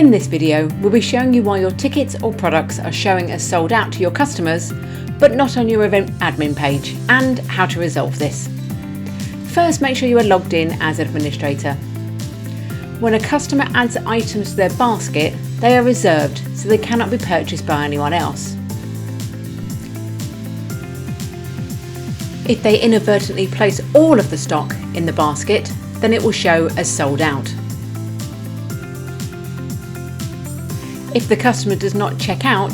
In this video, we'll be showing you why your tickets or products are showing as sold out to your customers, but not on your event admin page, and how to resolve this. First, make sure you are logged in as an administrator. When a customer adds items to their basket, they are reserved, so they cannot be purchased by anyone else. If they inadvertently place all of the stock in the basket, then it will show as sold out. If the customer does not check out,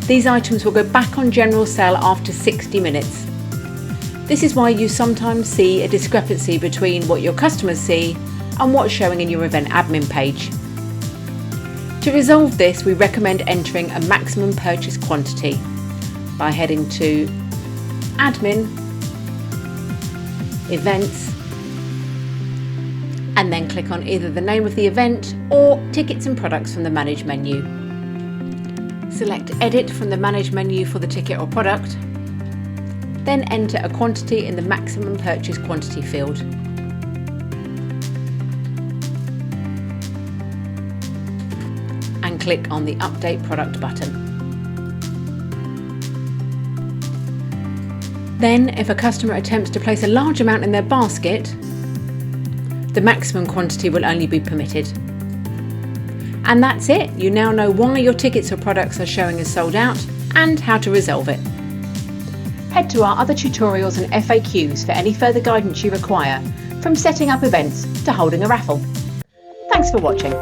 these items will go back on general sale after 60 minutes. This is why you sometimes see a discrepancy between what your customers see and what's showing in your event admin page. To resolve this, we recommend entering a maximum purchase quantity by heading to Admin, Events, and then click on either the name of the event or Tickets and Products from the Manage menu. Select Edit from the Manage menu for the ticket or product, then enter a quantity in the maximum purchase quantity field. And click on the Update Product button. Then, if a customer attempts to place a large amount in their basket, the maximum quantity will only be permitted. And that's it. You now know why your tickets or products are showing as sold out and how to resolve it. Head to our other tutorials and FAQs for any further guidance you require, from setting up events to holding a raffle. Thanks for watching.